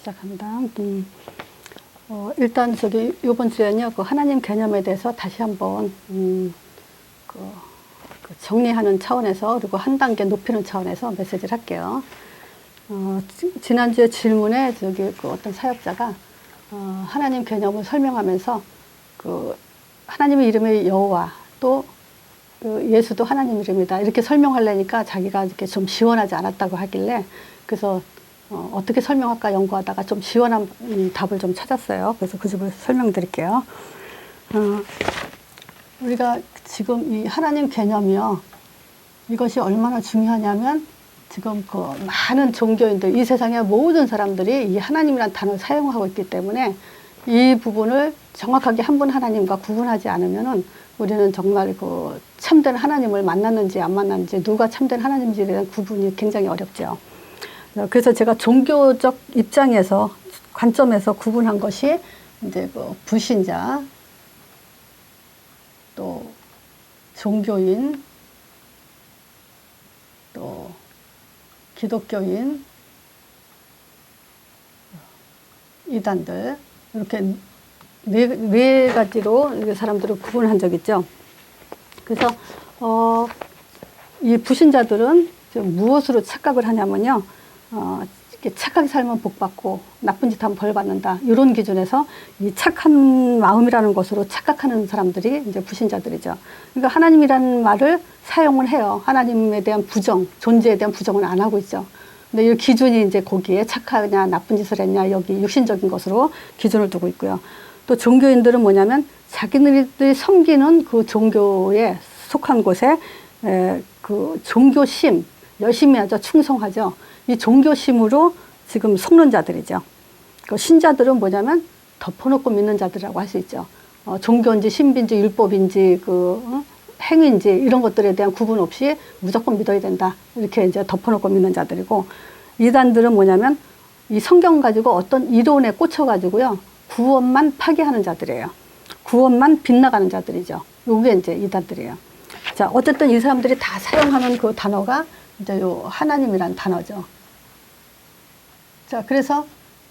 시작합니다. 일단 이번 주에는요, 그 하나님 개념에 대해서 다시 한번 그 정리하는 차원에서, 그리고 한 단계 높이는 차원에서 메시지를 할게요. 지난주에 질문에 그 어떤 사역자가 하나님 개념을 설명하면서 그 하나님의 이름이 여호와, 또 예수도 하나님 이름이다, 이렇게 설명하려니까 자기가 이렇게 좀 시원하지 않았다고 하길래, 그래서 어떻게 설명할까 연구하다가 좀 시원한 답을 좀 찾았어요. 그래서 그 점을 설명드릴게요. 우리가 지금 이 하나님 개념이요, 이것이 얼마나 중요하냐면, 지금 그 많은 종교인들, 이 세상의 모든 사람들이 이 하나님이라는 단어를 사용하고 있기 때문에, 이 부분을 정확하게 한 분 하나님과 구분하지 않으면은 우리는 정말 그 참된 하나님을 만났는지 안 만났는지, 누가 참된 하나님인지에 대한 구분이 굉장히 어렵죠. 그래서 제가 종교적 입장에서, 관점에서 구분한 것이 이제 그 불신자, 또 종교인, 또 기독교인, 이단들, 이렇게 네 가지로 사람들을 구분한 적 있죠. 그래서 이 불신자들은 무엇으로 착각을 하냐면요, 착하게 살면 복 받고 나쁜 짓 하면 벌 받는다, 이런 기준에서 이 착한 마음이라는 것으로 착각하는 사람들이 이제 불신자들이죠. 그러니까 하나님이라는 말을 사용을 해요. 하나님에 대한 부정, 존재에 대한 부정은 안 하고 있죠. 근데 이 기준이 이제 거기에 착하냐 나쁜 짓을 했냐, 여기 육신적인 것으로 기준을 두고 있고요. 또 종교인들은 뭐냐면 자기들이 섬기는 그 종교에 속한 곳에 그 종교심, 열심히 하죠, 충성하죠. 이 종교심으로 지금 속는 자들이죠. 그 신자들은 뭐냐면 덮어놓고 믿는 자들이라고 할 수 있죠. 종교인지 신비인지 율법인지 행위인지 이런 것들에 대한 구분 없이 무조건 믿어야 된다, 이렇게 이제 덮어놓고 믿는 자들이고, 이단들은 뭐냐면 이 성경 가지고 어떤 이론에 꽂혀가지고요, 구원만 파괴하는 자들이에요. 구원만 빗나가는 자들이죠. 요게 이제 이단들이에요. 자, 어쨌든 이 사람들이 다 사용하는 그 단어가 이제 요 하나님이란 단어죠. 자, 그래서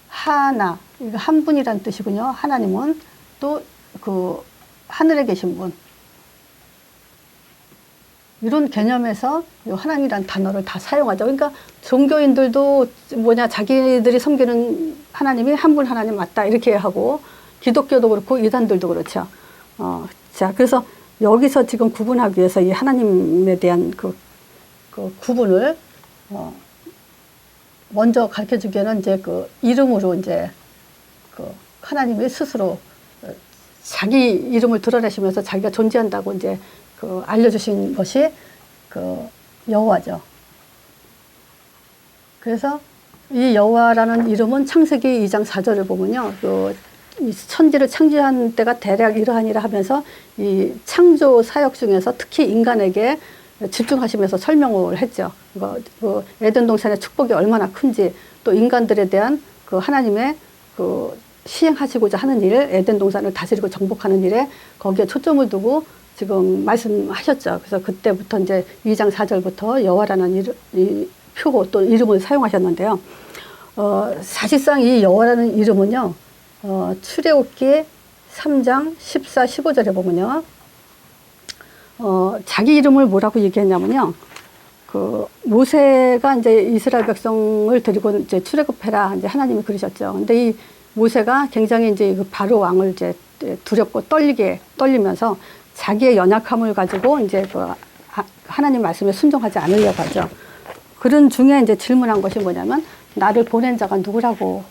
하나, 이거 한 분이란 뜻이군요. 하나님은 또 그 하늘에 계신 분, 이런 개념에서 요 하나님이란 단어를 다 사용하죠. 그러니까 종교인들도 자기들이 섬기는 하나님이 한 분 하나님 맞다, 이렇게 하고, 기독교도 그렇고 이단들도 그렇죠. 자, 그래서 여기서 지금 구분하기 위해서 이 하나님에 대한 그 구분을 먼저 가르쳐 주기에는 이제 그 이름으로 이제 그 하나님이 스스로 자기 이름을 드러내시면서 자기가 존재한다고 이제 그 알려주신 것이 그 여호와죠. 그래서 이 여호와라는 이름은 창세기 2장 4절을 보면요, 이 천지를 창조한 때가 대략 이러하니라 하면서 이 창조 사역 중에서 특히 인간에게 집중하시면서 설명을 했죠. 그 에덴 동산의 축복이 얼마나 큰지, 또 인간들에 대한 그 하나님의 그 시행하시고자 하는 일, 에덴 동산을 다스리고 정복하는 일에 거기에 초점을 두고 지금 말씀하셨죠. 그래서 그때부터 이제 2장 4절부터 여호와라는 이 표고 또 이름을 사용하셨는데요. 사실상 이 여호와라는 이름은요, 출애굽기 3장 14, 15절에 보면요, 자기 이름을 뭐라고 얘기했냐면요, 그 모세가 이제 이스라엘 백성을 데리고 이제 출애굽해라, 이제 하나님이 그러셨죠. 근데 이 모세가 굉장히 이제 그 바로 왕을 이제 두렵고 떨리면서 자기의 연약함을 가지고 이제 그 하나님 말씀에 순종하지 않으려고 하죠. 그런 중에 이제 질문한 것이 뭐냐면, 나를 보낸 자가 누구라고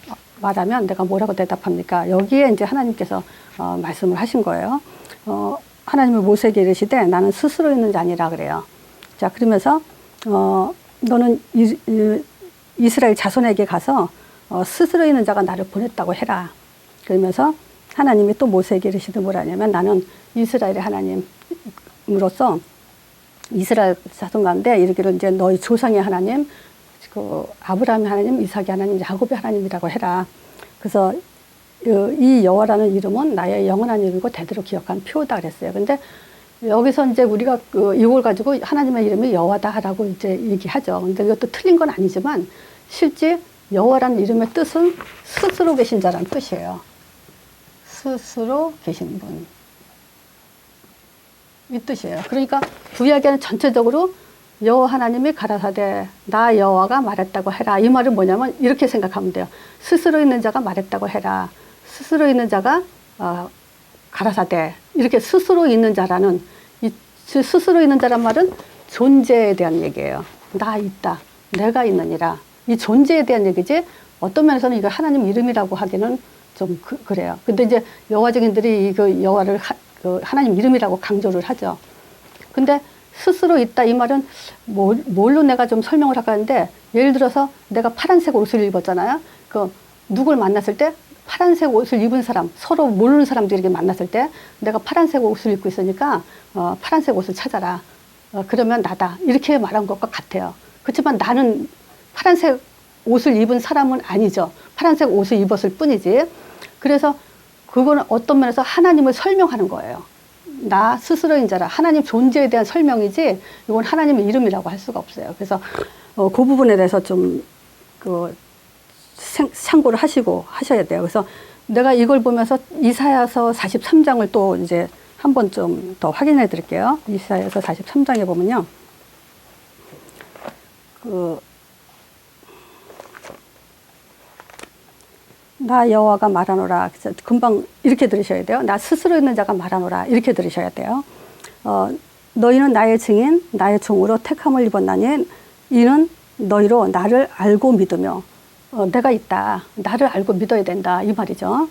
말하면 내가 뭐라고 대답합니까? 여기에 이제 하나님께서 말씀을 하신 거예요. 하나님은 모세에게 이르시되 나는 스스로 있는 자 아니라 그래요. 자, 그러면서 너는 이스라엘 자손에게 가서 스스로 있는 자가 나를 보냈다고 해라. 그러면서 하나님이 또 모세에게 이르시되 뭐라냐면, 나는 이스라엘의 하나님으로서 이스라엘 자손 가운데 이르기를 이제 너희 조상의 하나님, 그 아브라함의 하나님, 이삭의 하나님, 야곱의 하나님이라고 해라. 그래서 이 여호와라는 이름은 나의 영원한 이름이고 대대로 기억한 표다 그랬어요. 근데 여기서 이제 우리가 이걸 가지고 하나님의 이름이 여호와다라고 이제 얘기하죠. 근데 이것도 틀린 건 아니지만, 실제 여호와라는 이름의 뜻은 스스로 계신 자라는 뜻이에요. 스스로 계신 분. 이 뜻이에요. 그러니까 구약에는 전체적으로 여호와 하나님이 가라사대 나 여호와가 말했다고 해라. 이 말은 뭐냐면 이렇게 생각하면 돼요. 스스로 있는 자가 말했다고 해라. 스스로 있는 자가 가라사대. 이렇게 스스로 있는 자라는 이 스스로 있는 자란 말은 존재에 대한 얘기예요. 나 있다. 내가 있느니라. 이 존재에 대한 얘기지 어떤 면에서는 이거 하나님 이름이라고 하기는 좀 그래요. 근데 이제 여호와적인들이 그 여호와를 하나님 이름이라고 강조를 하죠. 근데 스스로 있다 이 말은 뭘로 내가 좀 설명을 할까 하는데 예를 들어서 내가 파란색 옷을 입었잖아요. 그 누굴 만났을 때 파란색 옷을 입은 사람, 서로 모르는 사람들에게 만났을 때 내가 파란색 옷을 입고 있으니까 파란색 옷을 찾아라. 그러면 나다. 이렇게 말한 것과 같아요. 그렇지만 나는 파란색 옷을 입은 사람은 아니죠. 파란색 옷을 입었을 뿐이지. 그래서 그거는 어떤 면에서 하나님을 설명하는 거예요. 나 스스로인 자라. 하나님 존재에 대한 설명이지 이건 하나님의 이름이라고 할 수가 없어요. 그래서 그 부분에 대해서 좀 참고를 하셔야 돼요. 그래서 내가 이걸 보면서 이사야서 43장을 또 이제 한번 좀 더 확인해 드릴게요. 이사야서 43장에 보면요. 나 여호와가 말하노라. 금방 이렇게 들으셔야 돼요. 나 스스로 있는 자가 말하노라. 이렇게 들으셔야 돼요. 너희는 나의 증인, 나의 종으로 택함을 입었나니 이는 너희로 나를 알고 믿으며 내가 있다. 나를 알고 믿어야 된다. 이 말이죠.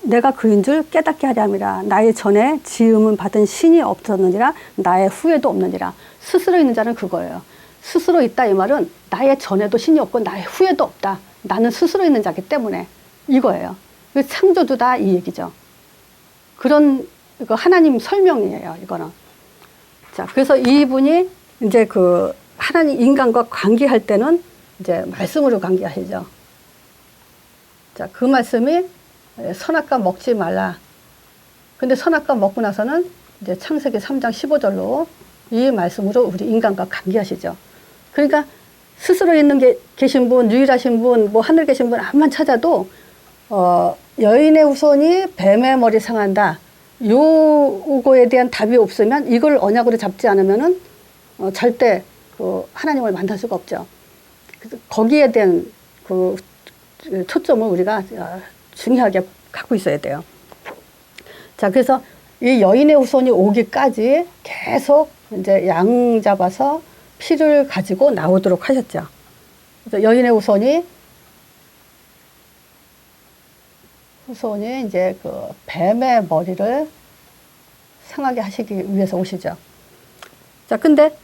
내가 그인 줄 깨닫게 하려 함이라. 나의 전에 지음을 받은 신이 없었느니라. 나의 후에도 없느니라. 스스로 있는 자는 그거예요. 스스로 있다 이 말은 나의 전에도 신이 없고 나의 후에도 없다. 나는 스스로 있는 자기 때문에 이거예요. 창조주다 이 얘기죠. 그런 하나님 설명이에요. 이거는. 자, 그래서 이분이 이제 그 하나님 인간과 관계할 때는 이제 말씀으로 관계하시죠. 자, 그 말씀이 선악과 먹지 말라. 근데 선악과 먹고 나서는 이제 창세기 3장 15절로 이 말씀으로 우리 인간과 관계하시죠. 그러니까 스스로 있는 계신 분, 유일하신 분, 뭐 하늘 계신 분 암만 찾아도 여인의 후손이 뱀의 머리 상한다. 요거에 대한 답이 없으면 이걸 언약으로 잡지 않으면은 절대 그 하나님을 만날 수가 없죠. 거기에 대한 그 초점을 우리가 중요하게 갖고 있어야 돼요. 자, 그래서 이 여인의 후손이 오기까지 계속 이제 양 잡아서 피를 가지고 나오도록 하셨죠. 그래서 여인의 후손이 이제 그 뱀의 머리를 상하게 하시기 위해서 오시죠. 자, 근데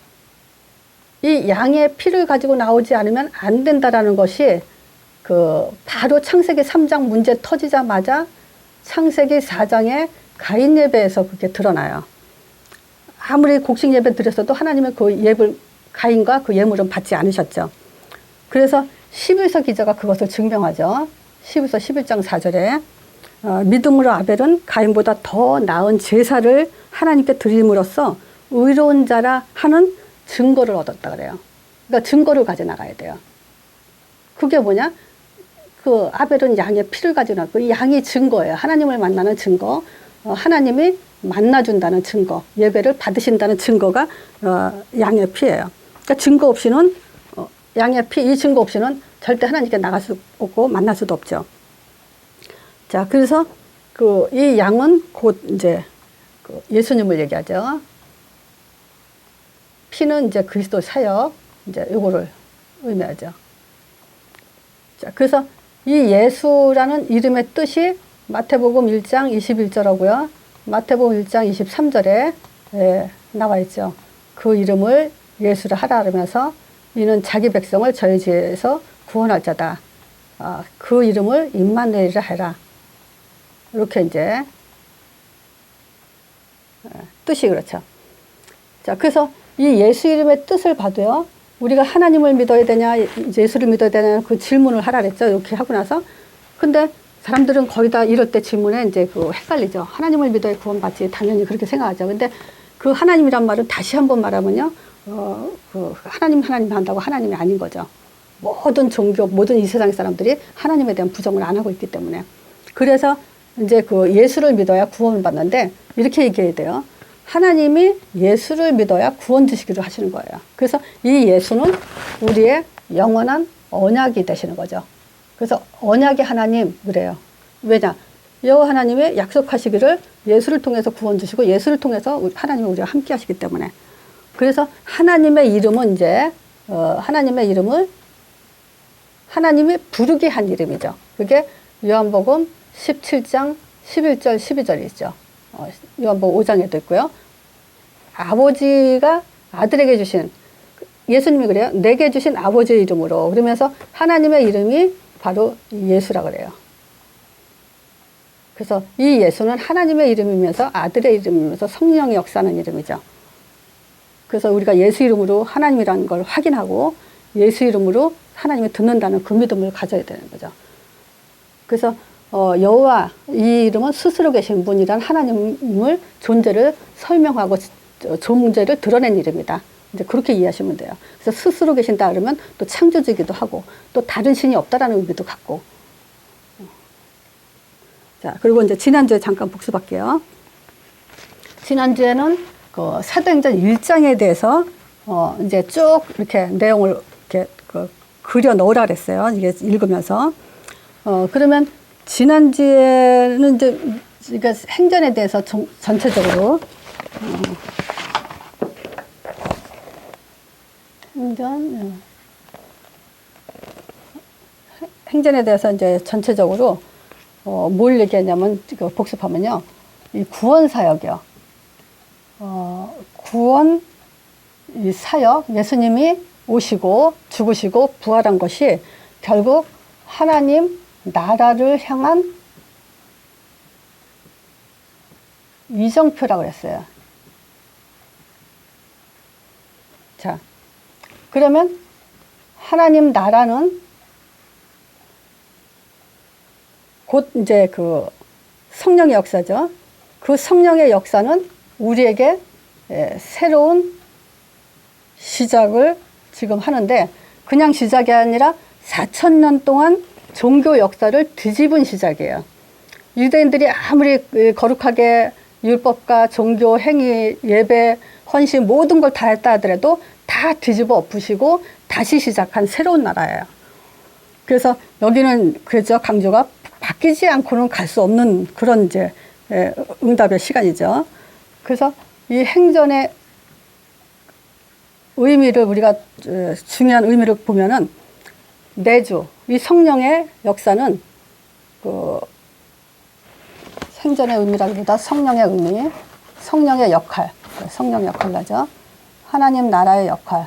이 양의 피를 가지고 나오지 않으면 안 된다라는 것이 그 바로 창세기 3장 문제 터지자마자 창세기 4장의 가인 예배에서 그게 드러나요. 아무리 곡식 예배 드렸어도 하나님은 그 예불 가인과 그 예물은 받지 않으셨죠. 그래서 11서 기자가 그것을 증명하죠. 11서 11장 4절에 믿음으로 아벨은 가인보다 더 나은 제사를 하나님께 드림으로써 의로운 자라 하는 증거를 얻었다 그래요. 그러니까 증거를 가져 나가야 돼요. 그게 뭐냐? 그 아벨은 양의 피를 가지고 나고 이 양이 증거예요. 하나님을 만나는 증거, 하나님이 만나준다는 증거, 예배를 받으신다는 증거가 양의 피예요. 그러니까 증거 없이는 양의 피, 이 증거 없이는 절대 하나님께 나갈 수 없고 만날 수도 없죠. 자, 그래서 그 이 양은 곧 이제 그 예수님을 얘기하죠. 피는 이제 그리스도 사역, 이제 요거를 의미하죠. 자, 그래서 이 예수라는 이름의 뜻이 마태복음 1장 21절하고요. 마태복음 1장 23절에 나와 있죠. 그 이름을 예수를 하라 하면서 이는 자기 백성을 저희 죄에서 구원할 자다. 그 이름을 임마누엘이라 해라. 이렇게 이제 뜻이 그렇죠. 자, 그래서 이 예수 이름의 뜻을 봐도요. 우리가 하나님을 믿어야 되냐, 예수를 믿어야 되냐 그 질문을 하라 그랬죠. 이렇게 하고 나서. 근데 사람들은 거의 다 이럴 때 질문에 이제 그 헷갈리죠. 하나님을 믿어야 구원받지. 당연히 그렇게 생각하죠. 근데 그 하나님이란 말은 다시 한번 말하면요. 그 하나님 한다고 하나님이 아닌 거죠. 모든 종교, 모든 이 세상 사람들이 하나님에 대한 부정을 안 하고 있기 때문에. 그래서 이제 그 예수를 믿어야 구원을 받는데 이렇게 얘기해야 돼요. 하나님이 예수를 믿어야 구원 주시기로 하시는 거예요. 그래서 이 예수는 우리의 영원한 언약이 되시는 거죠. 그래서 언약의 하나님 그래요. 왜냐? 여호와 하나님이 약속하시기를 예수를 통해서 구원 주시고 예수를 통해서 하나님이 우리와 함께 하시기 때문에. 그래서 하나님의 이름은 이제 하나님의 이름을 하나님이 부르게 한 이름이죠. 그게 요한복음 17장 11절 12절이 있죠. 요한복음 5장에도 있고요. 아버지가 아들에게 주신, 예수님이 그래요. 내게 주신 아버지의 이름으로. 그러면서 하나님의 이름이 바로 예수라 그래요. 그래서 이 예수는 하나님의 이름이면서 아들의 이름이면서 성령의 역사하는 이름이죠. 그래서 우리가 예수 이름으로 하나님이라는 걸 확인하고 예수 이름으로 하나님이 듣는다는 그 믿음을 가져야 되는 거죠. 그래서 여호와 이 이름은 스스로 계신 분이란 하나님을 존재를 설명하고 존재를 드러낸 이름이다. 이제 그렇게 이해하시면 돼요. 그래서 스스로 계신다 그러면 또 창조주기도 하고 또 다른 신이 없다라는 의미도 갖고. 자, 그리고 이제 지난주에 잠깐 복습할게요. 지난주에는 그 사도행전 1장에 대해서 이제 쭉 이렇게 내용을 이렇게 그려 넣으라 그랬어요. 이게 읽으면서. 그러면 지난주에는 이제 그러니까 행전에 대해서 전체적으로 행전에 대해서 이제 전체적으로 뭘 얘기했냐면 복습하면요. 이 구원 사역이요. 구원 이 사역, 예수님이 오시고 죽으시고 부활한 것이 결국 하나님 나라를 향한 이정표라고 그랬어요. 자, 그러면 하나님 나라는 곧 이제 그 성령의 역사죠. 그 성령의 역사는 우리에게 새로운 시작을 지금 하는데 그냥 시작이 아니라 4,000년 동안 종교 역사를 뒤집은 시작이에요. 유대인들이 아무리 거룩하게 율법과 종교, 행위, 예배, 헌신 모든 걸 다 했다 하더라도 다 뒤집어 엎으시고 다시 시작한 새로운 나라예요. 그래서 여기는 그죠 강조가 바뀌지 않고는 갈 수 없는 그런 이제 응답의 시간이죠. 그래서 이 행전의 의미를 우리가 중요한 의미를 보면은 내주 이 성령의 역사는 그 행전의 의미라기보다 성령의 의미, 성령의 역할, 성령 역할이죠. 하나님 나라의 역할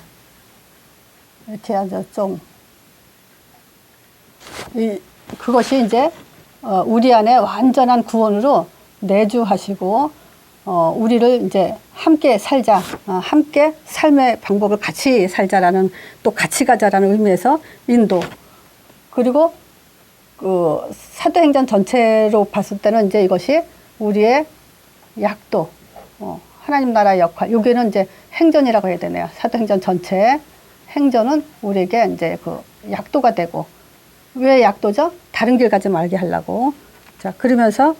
이렇게 아주 좀 그것이 이제 우리 안에 완전한 구원으로 내주하시고 우리를 이제 함께 살자, 함께 삶의 방법을 같이 살자라는 또 같이 가자라는 의미에서 인도. 그리고 그 사도행전 전체로 봤을 때는 이제 이것이 우리의 약도, 하나님 나라의 역할. 여기는 이제 행전이라고 해야 되네요. 사도행전 전체 행전은 우리에게 이제 그 약도가 되고 왜 약도죠? 다른 길 가지 말게 하려고. 자, 그러면서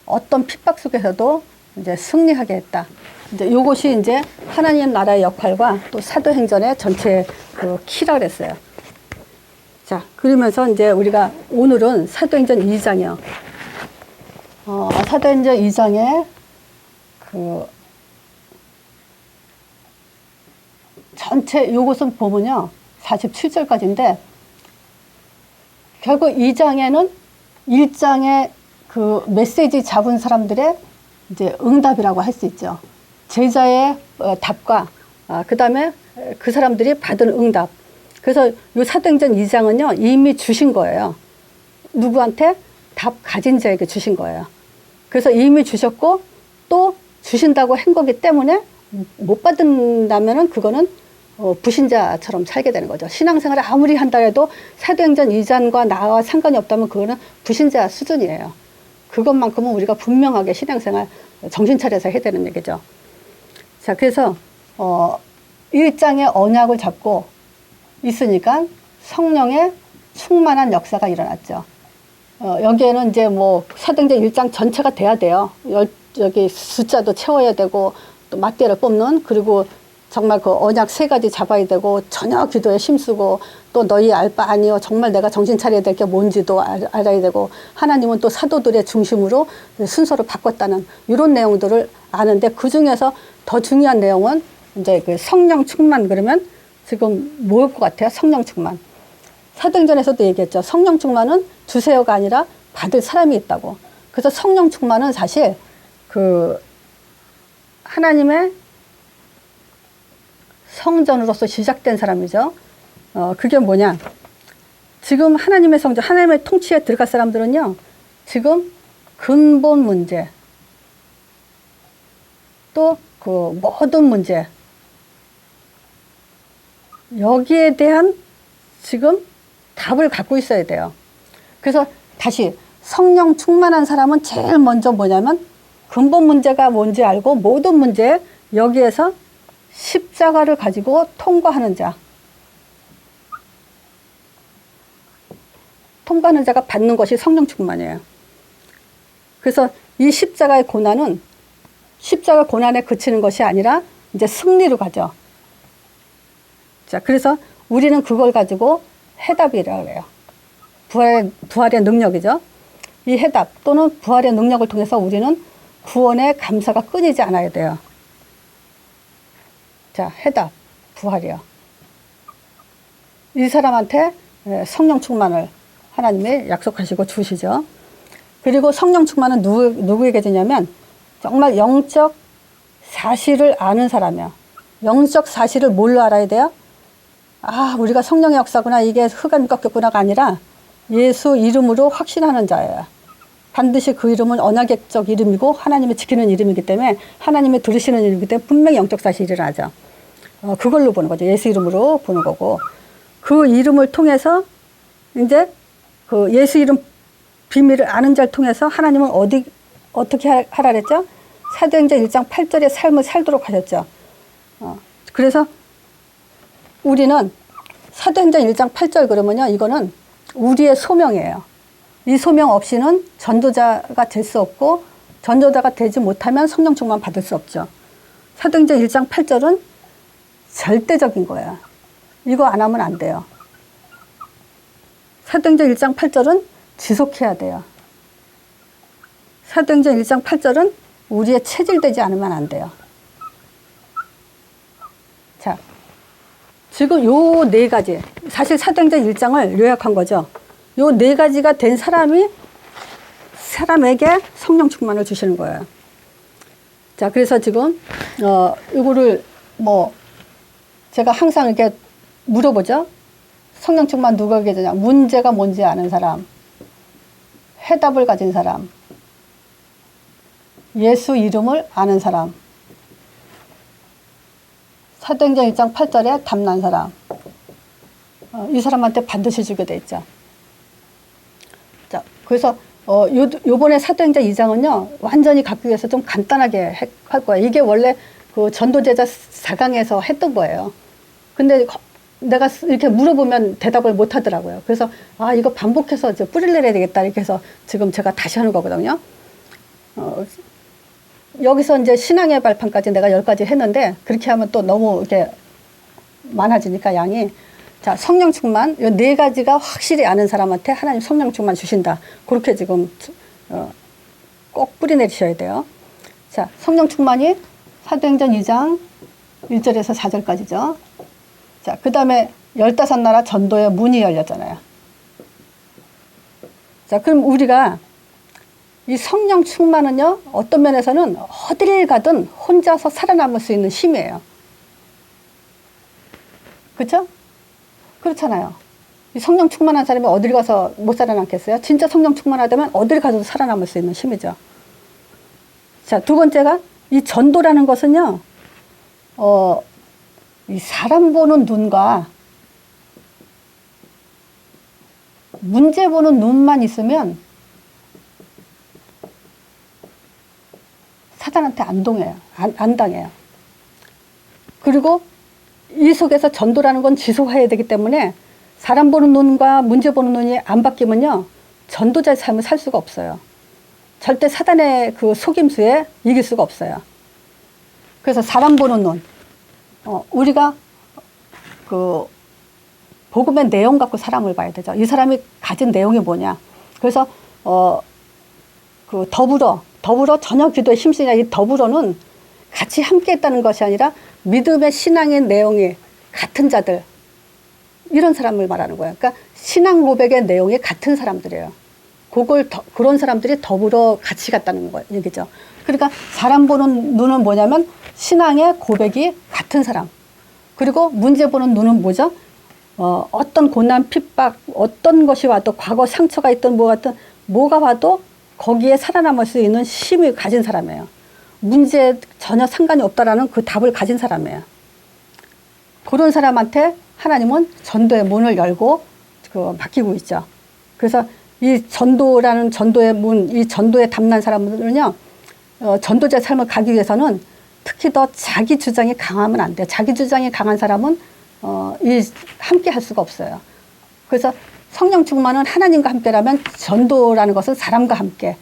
어떤 핍박 속에서도 이제 승리하게 했다. 이제 요것이 이제 하나님 나라의 역할과 또 사도행전의 전체 그 키라 그랬어요. 자, 그러면서 이제 우리가 오늘은 사도행전 2장이요. 사도행전 2장에 그 전체 요것은 보면요. 47절까지인데 결국 2장에는 1장에 그 메시지 잡은 사람들의 이제 응답이라고 할 수 있죠. 제자의 답과 그 다음에 그 사람들이 받은 응답. 그래서 이 사도행전 2장은요 이미 주신 거예요. 누구한테? 답 가진 자에게 주신 거예요. 그래서 이미 주셨고 또 주신다고 한 거기 때문에 못 받는다면은 그거는 불신자처럼 살게 되는 거죠. 신앙생활을 아무리 한다 해도 사도행전 2장과 나와 상관이 없다면 그거는 불신자 수준이에요. 그것만큼은 우리가 분명하게 신앙생활 정신 차려서 해야 되는 얘기죠. 자, 그래서 1장의 언약을 잡고 있으니까 성령의 충만한 역사가 일어났죠. 여기에는 이제 뭐 사도행전 1장 전체가 돼야 돼요. 여기 숫자도 채워야 되고 또 맞대를 뽑는, 그리고 정말 그 언약 3가지 잡아야 되고 전혀 기도에 힘쓰고, 또 너희 알 바 아니요 정말 내가 정신 차려야 될 게 뭔지도 알아야 되고, 하나님은 또 사도들의 중심으로 순서를 바꿨다는 이런 내용들을 아는데, 그 중에서 더 중요한 내용은 이제 그 성령 충만. 그러면 지금 뭘 것 같아요? 성령 충만. 사도행전에서도 얘기했죠. 성령 충만은 주세요가 아니라 받을 사람이 있다고. 그래서 성령 충만은 사실 그 하나님의 성전으로서 시작된 사람이죠. 그게 뭐냐? 지금 하나님의 성전, 하나님의 통치에 들어갈 사람들은요, 지금 근본 문제, 또 그 모든 문제, 여기에 대한 지금 답을 갖고 있어야 돼요. 그래서 다시 성령 충만한 사람은 제일 먼저 뭐냐면 근본 문제가 뭔지 알고 모든 문제, 여기에서 십자가를 가지고 통과하는 자. 통과하는 자가 받는 것이 성령 충만이에요. 그래서 이 십자가의 고난은 십자가 고난에 그치는 것이 아니라 이제 승리로 가죠. 자, 그래서 우리는 그걸 가지고 해답이라고 해요. 부활의 능력이죠. 이 해답 또는 부활의 능력을 통해서 우리는 구원의 감사가 끊이지 않아야 돼요. 자, 해답, 부활이요. 이 사람한테 성령 충만을 하나님이 약속하시고 주시죠. 그리고 성령 충만은 누구에게 되냐면 정말 영적 사실을 아는 사람이요. 영적 사실을 뭘로 알아야 돼요? 아, 우리가 성령의 역사구나, 이게 흑암이 꺾였구나가 아니라 예수 이름으로 확신하는 자예요. 반드시 그 이름은 언약적 이름이고 하나님이 지키는 이름이기 때문에, 하나님이 들으시는 이름이기 때문에 분명히 영적 사실이 일어나죠. 그걸로 보는 거죠. 예수 이름으로 보는 거고, 그 이름을 통해서 이제 그 예수 이름 비밀을 아는 자를 통해서 하나님은 어떻게 하라 그랬죠? 사도행전 1장 8절의 삶을 살도록 하셨죠. 그래서 우리는 사도행전 1장 8절 그러면요, 이거는 우리의 소명이에요. 이 소명 없이는 전도자가 될 수 없고, 전도자가 되지 못하면 성령 충만 받을 수 없죠. 사도행전 1장 8절은 절대적인 거예요. 이거 안 하면 안 돼요. 사도행전 1장 8절은 지속해야 돼요. 사도행전 1장 8절은 우리의 체질되지 않으면 안 돼요. 자, 지금 요 4가지, 사실 사도행전 1장을 요약한 거죠. 요 4가지가 된 사람에게 성령 충만을 주시는 거예요. 자, 그래서 지금 이거를 뭐 제가 항상 이렇게 물어보죠. 성령 충만 누구에게 되냐? 문제가 뭔지 아는 사람, 해답을 가진 사람, 예수 이름을 아는 사람, 사도행전 1장 8절에 답난 사람, 이 사람한테 반드시 주게 돼 있죠. 자, 그래서 요번에 사도행전 2장은요, 완전히 갖기 위해서 좀 간단하게 할 거예요. 이게 원래 그 전도제자 4강에서 했던 거예요. 근데 내가 이렇게 물어보면 대답을 못 하더라고요. 그래서 이거 반복해서 이제 뿌리를 내야 되겠다, 이렇게 해서 지금 제가 다시 하는 거거든요. 여기서 이제 신앙의 발판까지 내가 10가지 했는데, 그렇게 하면 또 너무 이렇게 많아지니까 양이. 자, 성령 충만, 이 4가지가 확실히 아는 사람한테 하나님 성령 충만 주신다. 그렇게 지금 꼭 뿌리 내리셔야 돼요. 자, 성령 충만이 사도행전 2장 1절에서 4절까지죠. 자, 그 다음에 15나라 전도의 문이 열렸잖아요. 자, 그럼 우리가 이 성령 충만은요, 어떤 면에서는 어디를 가든 혼자서 살아남을 수 있는 힘이에요. 그렇죠? 그렇잖아요. 이 성령 충만한 사람이 어딜 가서 못 살아남겠어요? 진짜 성령 충만하다면 어딜 가도 살아남을 수 있는 힘이죠. 자, 2번째가 이 전도라는 것은요, 이 사람 보는 눈과 문제 보는 눈만 있으면 사단한테 안 당해요. 그리고 이 속에서 전도라는 건 지속해야 되기 때문에 사람 보는 눈과 문제 보는 눈이 안 바뀌면요, 전도자의 삶을 살 수가 없어요. 절대 사단의 그 속임수에 이길 수가 없어요. 그래서 사람 보는 눈, 우리가 그 복음의 내용 갖고 사람을 봐야 되죠. 이 사람이 가진 내용이 뭐냐. 그래서 그 더불어 전혀 기도에 힘쓰냐, 이 더불어는 같이 함께 했다는 것이 아니라 믿음의 신앙의 내용이 같은 자들, 이런 사람을 말하는 거예요. 그러니까 신앙 고백의 내용이 같은 사람들이에요. 그런 사람들이 더불어 같이 갔다는 거 얘기죠. 그러니까 사람 보는 눈은 뭐냐면 신앙의 고백이 같은 사람. 그리고 문제 보는 눈은 뭐죠? 어떤 고난, 핍박, 어떤 것이 와도 과거 상처가 있든 뭐가 와도 거기에 살아남을 수 있는 힘을 가진 사람이에요. 문제에 전혀 상관이 없다라는 그 답을 가진 사람이에요. 그런 사람한테 하나님은 전도의 문을 열고 맡기고 있죠. 그래서 이 전도라는 전도의 문, 이 전도에 담난 사람들은요, 전도자의 삶을 가기 위해서는 특히 더 자기 주장이 강하면 안 돼요. 자기 주장이 강한 사람은 함께 할 수가 없어요. 그래서 성령 충만은 하나님과 함께라면 전도라는 것은 사람과 함께,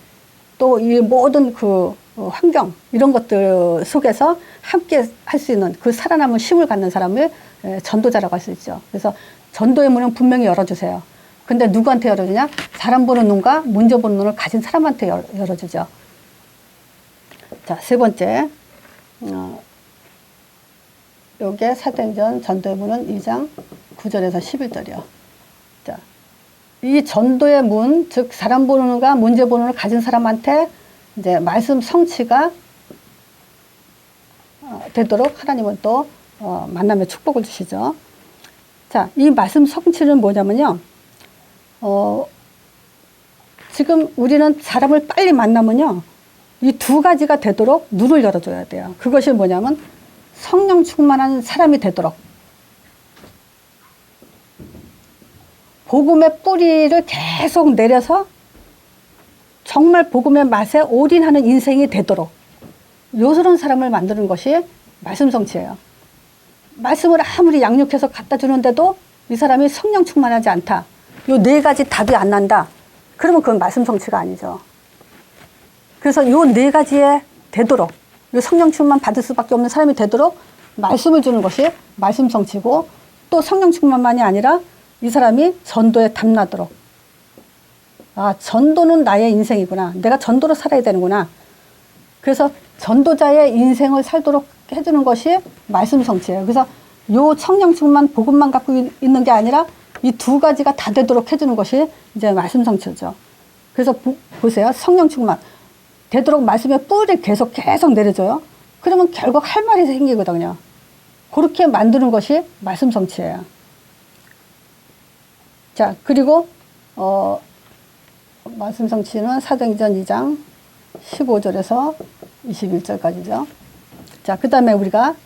또 이 모든 그 환경 이런 것들 속에서 함께 할 수 있는 그 살아남은 힘을 갖는 사람을 전도자라고 할 수 있죠. 그래서 전도의 문은 분명히 열어주세요. 근데 누구한테 열어주냐? 사람 보는 눈과 문제 보는 눈을 가진 사람한테 열어주죠. 자, 세 번째, 요게 사도행전 전도의 문은 2장 9절에서 11절이요. 자, 이 전도의 문, 즉 사람 보는 눈과 문제 보는 눈을 가진 사람한테 이제 말씀 성취가 되도록 하나님은 또 만남의 축복을 주시죠. 자, 이 말씀 성취는 뭐냐면요, 지금 우리는 사람을 빨리 만나면요, 이 두 가지가 되도록 눈을 열어줘야 돼요. 그것이 뭐냐면 성령 충만한 사람이 되도록, 복음의 뿌리를 계속 내려서 정말 복음의 맛에 올인하는 인생이 되도록 요런 사람을 만드는 것이 말씀 성취예요. 말씀을 아무리 양육해서 갖다 주는데도 이 사람이 성령 충만하지 않다, 요 네 가지 답이 안 난다, 그러면 그건 말씀 성취가 아니죠. 그래서 요 네 가지에 되도록, 요 성령 충만 받을 수밖에 없는 사람이 되도록 말씀을 주는 것이 말씀 성취고, 또 성령 충만만이 아니라 이 사람이 전도에 담나도록, 아, 전도는 나의 인생이구나, 내가 전도로 살아야 되는구나, 그래서 전도자의 인생을 살도록 해주는 것이 말씀 성취예요. 그래서 요 성령 충만 복음만 갖고 있는 게 아니라 이 두 가지가 다 되도록 해주는 것이 이제 말씀 성취죠. 그래서 보세요. 성령 충만 되도록 말씀의 뿌리를 계속 내려줘요. 그러면 결국 할 말이 생기거든요. 그렇게 만드는 것이 말씀 성취예요. 자, 그리고 말씀 성취는 사도행전 2장 15절에서 21절까지죠. 자, 그 다음에 우리가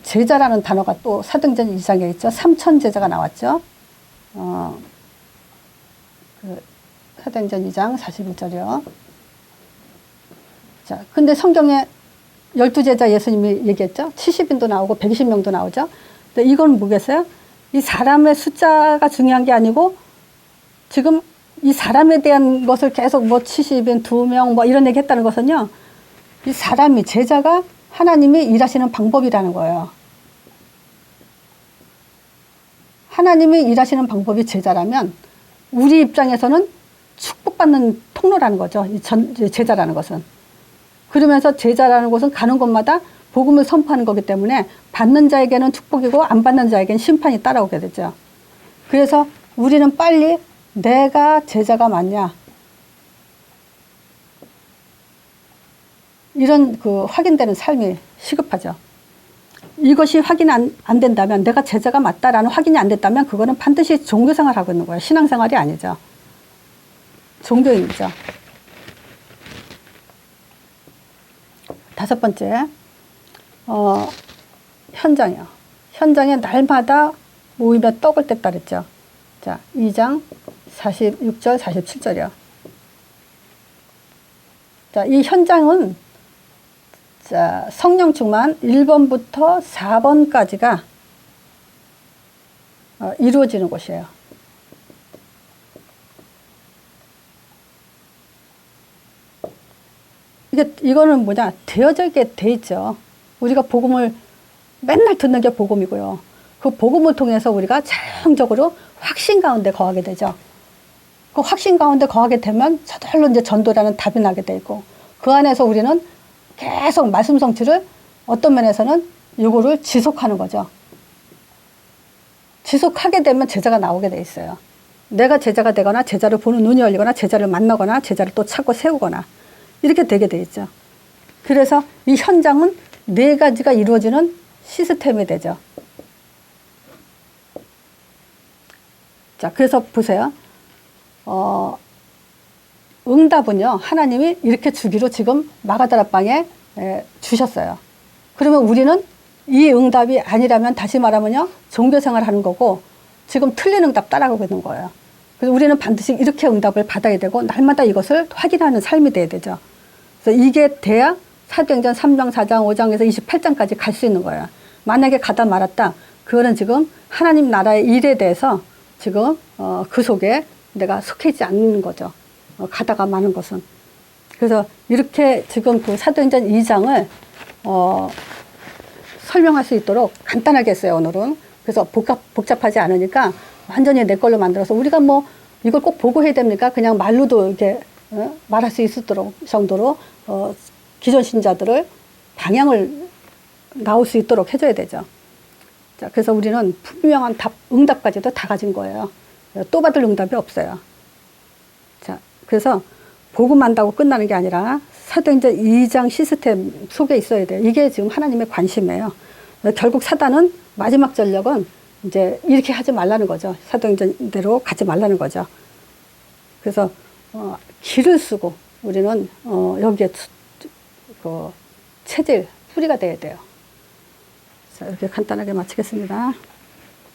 제자라는 단어가 또 사도행전 2장에 있죠. 3천 제자가 나왔죠. 사도행전 2장 41절이요. 자, 근데 성경에 12제자 예수님이 얘기했죠. 70인도 나오고 120명도 나오죠. 근데 이건 뭐겠어요? 이 사람의 숫자가 중요한 게 아니고, 지금 이 사람에 대한 것을 계속 70인, 2명 이런 얘기 했다는 것은요, 이 사람이, 제자가 하나님이 일하시는 방법이라는 거예요. 하나님이 일하시는 방법이 제자라면 우리 입장에서는 축복받는 통로라는 거죠. 이 제자라는 것은. 그러면서 제자라는 것은 가는 곳마다 복음을 선포하는 거기 때문에 받는 자에게는 축복이고 안 받는 자에게는 심판이 따라오게 되죠. 그래서 우리는 빨리 내가 제자가 맞냐, 이런 확인되는 삶이 시급하죠. 이것이 확인 안 된다면, 내가 제자가 맞다라는 확인이 안 됐다면 그거는 반드시 종교생활을 하고 있는 거예요. 신앙생활이 아니죠. 종교인이죠. 다섯 번째, 현장이요. 현장에 날마다 모이며 떡을 뗐다 그랬죠. 자, 2장 46절, 47절이요. 자, 이 현장은, 자, 성령 충만 1번부터 4번까지가 이루어지는 곳이에요. 이거는 뭐냐, 되어져 있게 돼 있죠. 우리가 복음을 맨날 듣는 게 복음이고요. 그 복음을 통해서 우리가 자연적으로 확신 가운데 거하게 되죠. 그 확신 가운데 거하게 되면 저절로 이제 전도라는 답이 나게 되고, 그 안에서 우리는 계속 말씀 성취를 어떤 면에서는 요거를 지속하는 거죠. 지속하게 되면 제자가 나오게 돼 있어요. 내가 제자가 되거나 제자를 보는 눈이 열리거나 제자를 만나거나 제자를 또 찾고 세우거나 이렇게 되게 돼 있죠. 그래서 이 현장은 4가지가 이루어지는 시스템이 되죠. 자, 그래서 보세요. 응답은요, 하나님이 이렇게 주기로 지금 마가다락방에 주셨어요. 그러면 우리는 이 응답이 아니라면 다시 말하면요, 종교생활 하는 거고 지금 틀린 응답 따라가고 있는 거예요. 그래서 우리는 반드시 이렇게 응답을 받아야 되고 날마다 이것을 확인하는 삶이 돼야 되죠. 그래서 이게 돼야 사도행전 3장, 4장, 5장에서 28장까지 갈 수 있는 거예요. 만약에 가다 말았다, 그거는 지금 하나님 나라의 일에 대해서 지금 그 속에 내가 속해 있지 않는 거죠. 가다가 마는 것은. 그래서 이렇게 지금 그 사도행전 2장을 설명할 수 있도록 간단하게 했어요, 오늘은. 그래서 복잡하지 않으니까 완전히 내 걸로 만들어서 우리가 뭐 이걸 꼭 보고 해야 됩니까? 그냥 말로도 이렇게 말할 수 있을 정도로 기존 신자들을 방향을 나올 수 있도록 해줘야 되죠. 자, 그래서 우리는 분명한 응답까지도 다 가진 거예요. 또 받을 응답이 없어요. 자, 그래서 복음한다고 끝나는 게 아니라 사도행전 2장 시스템 속에 있어야 돼요. 이게 지금 하나님의 관심이에요. 결국 사단은 마지막 전력은 이제 이렇게 하지 말라는 거죠. 사도행전대로 가지 말라는 거죠. 그래서 기를 쓰고 우리는 여기에 그 체질, 뿌리가 돼야 돼요. 자, 이렇게 간단하게 마치겠습니다.